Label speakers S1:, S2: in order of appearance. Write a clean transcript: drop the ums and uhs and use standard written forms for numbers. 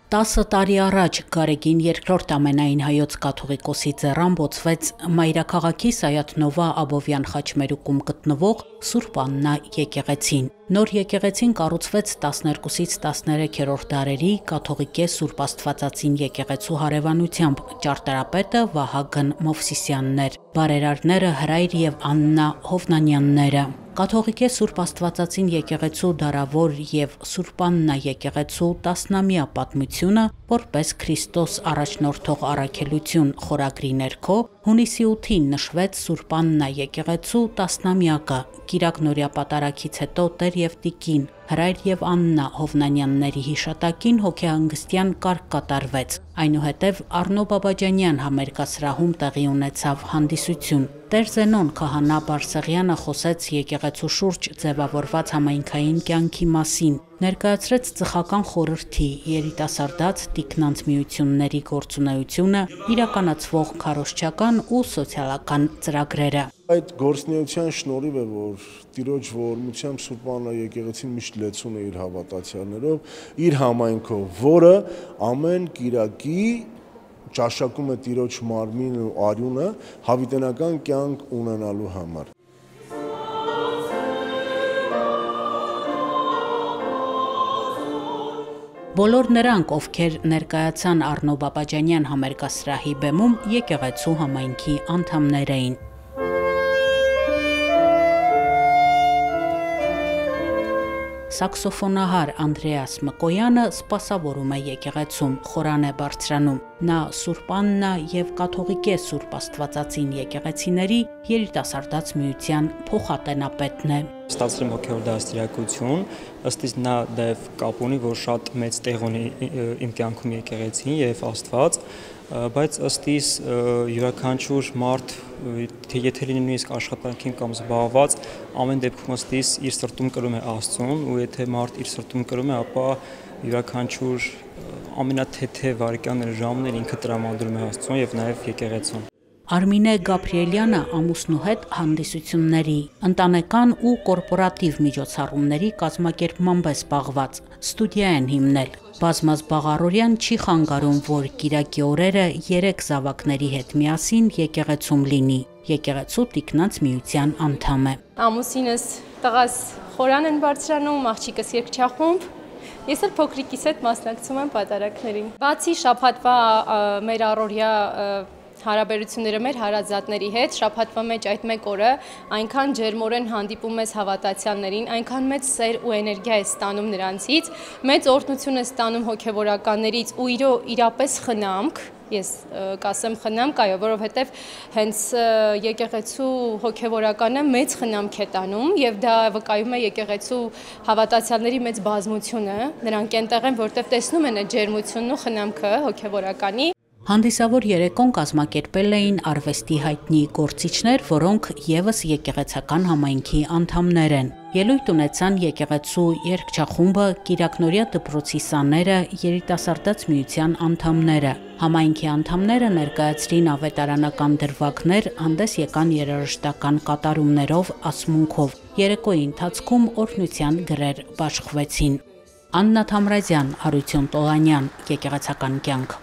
S1: 10 տարի առաջ Գարեգին II ամենայն հայոց կաթողիկոսի ձեռան բոցվեց մայրաքաղաքի Սայաթ-Նովա Աբովյան խաչմերուկում գտնվող Սուրբ Աննա եկեղեցին։ Նոր եկեղեցին կառուցվեց 12-ից 13-րդ դարերի կաթողիկե Սուրբ Աստվածածին եկեղեցու հարևանությամբ, ճարտարապետը Վահագն Մովսիսյանն էր, բարերարները Հրայր և Աննա Հովնանյանները։ Կաթողիկե Սուրբ Աստվածածին եկեղեցու դարավոր և Սուրբ Աննա եկեղեցու 10-ամյա պատմությունը որպես Քրիստոս առաջնորդող առաքելություն խորագրի ներքո հունիսի 8-ին նշվեց Սուրբ Աննա եկեղեցու 10-ամյակը։ Կիրակնորյա պատարագից հետո Տեր և Տիկին Հրայր և Աննա Հովնանյանների հիշատակին հոգեհանգստյան կարգ կատարվեց։ Այնուհետև Առնո Բաբաջանյան համերգասրահում տեղի ունեցավ հանդիսություն։ Տեր Զենոն քահանա Բարսեղյանը խոսեց եկեղեցու շուրջ ձևավորված համայնքային կյանքի մասին, ներկայացրեց ծխական խորհրդի, երիտասարդաց տիկնանց միությունների գործունեությունը, իրականացվող քարոզչական ու սոցիալական ծրագրերը։
S2: Այդ գործունեության շնորհիվ է, որ Տիրոջ ողորմությամբ Սուրբ Աննա եկեղեցին միշտ լեցուն է իր հավատացյալներով, իր համայնքով, որը ամեն կիրակի ճաշակում է Տիրոջ մարմինը ու արյունը հավիտենական կյանք ունենալու համար։
S1: Բոլոր նրանք, ովքեր ներկայացան Առնո Բաբաջանյան համերգասրահի բեմում, եկեղեցու համայնքի անդամներ էին։ Սաքսոֆոնահար Անդրեաս Մկոյանը սպասավորում է եկեղեցում, խորան է բարձրանում։ Նա Սուրբ Աննա և կաթողիկե Սուրբ Աստվածածին եկեղեցիների երիտասարդաց միության փոխատենապետն է։
S3: Ստացել եմ հոգևոր դաստիարակություն, ըստ իս նա նաև կապ ունի, որ շատ մեծ տեղ ունի իմ կյանքում եկեղեցին և Աստված, բայց ըստ իս յուրաքանչյուր մարդ, եթե լինի նույնիսկ աշխատանքին կամ զբաղված, ամեն դեպքում ըստ իս իր սրտում կրում է Աստծուն, ու եթե մարդ իր սրտում կրում է, ապա յուրաքանչյուր ամենաթեթև վայրկյանները, ժամները ինքը տրամադրում է Աստծուն և նաև եկեղեցուն։
S1: Արմինե Գաբրիելյանը ամուսնու հետ հանդիսությունների, ընտանեկան ու կորպորատիվ միջոցառումների կազմակերպմամբ է զբաղված, ստուդիա են հիմնել։ Բազմազբաղ չի խանգարում, որ կիրակի օրերը 3 զավակների հետ միասին եկեղեցում լինի։ Եկեղեցու տիկնանց միության անդամ է։
S4: Ամուսինս տղաս խորան են բարձրանում, աղջիկս երգչախումբ։ Ես էլ փոքրիկիս հետ մասնակցում եմ պատարագներին։ Բացի շաբաթվա մեր առօրյա հարաբերությունները մեր հարազատների հետ, շաբաթվա մեջ այդ մեկ օրը այնքան ջերմորեն հանդիպում ես հավատացյալներին, այնքան մեծ սեր ու էներգիա ես ստանում նրանցից, մեծ օրհնություն ես ստանում հոգևորականներից ու իրապես խնամք, ես կասեմ խնամք, այո, որովհետև հենց եկեղեցու հոգևորականը մեծ խնամք է տանում և դա վկայում է եկեղեցու հավատացյալների մեծ բազմությունը, նրանք այնտեղ են, որտեղ տեսնում են այդ ջերմությունն ու խնամքը հոգևորականի։
S1: Հանդիսավոր երեկոն կազմակերպել էին արվեստի հայտնի գործիչներ, որոնք ևս եկեղեցական համայնքի անդամներ են։ Ելույթ ունեցան եկեղեցու երգչախումբը, Կիրակնորյա դպրոցի սաները, երիտասարդաց միության անդամները։ Համայնքի անդամները ներկայացրին ավետարանական դրվագներ, հանդես եկան երաժշտական կատարումներով, ասմունքով։ Երեկոյի ընթացքում օրհնության գրեր բաշխվեցին։ Աննա Թամրազյան, Հարություն Տոլանյան, Եկեղեցական կյանք։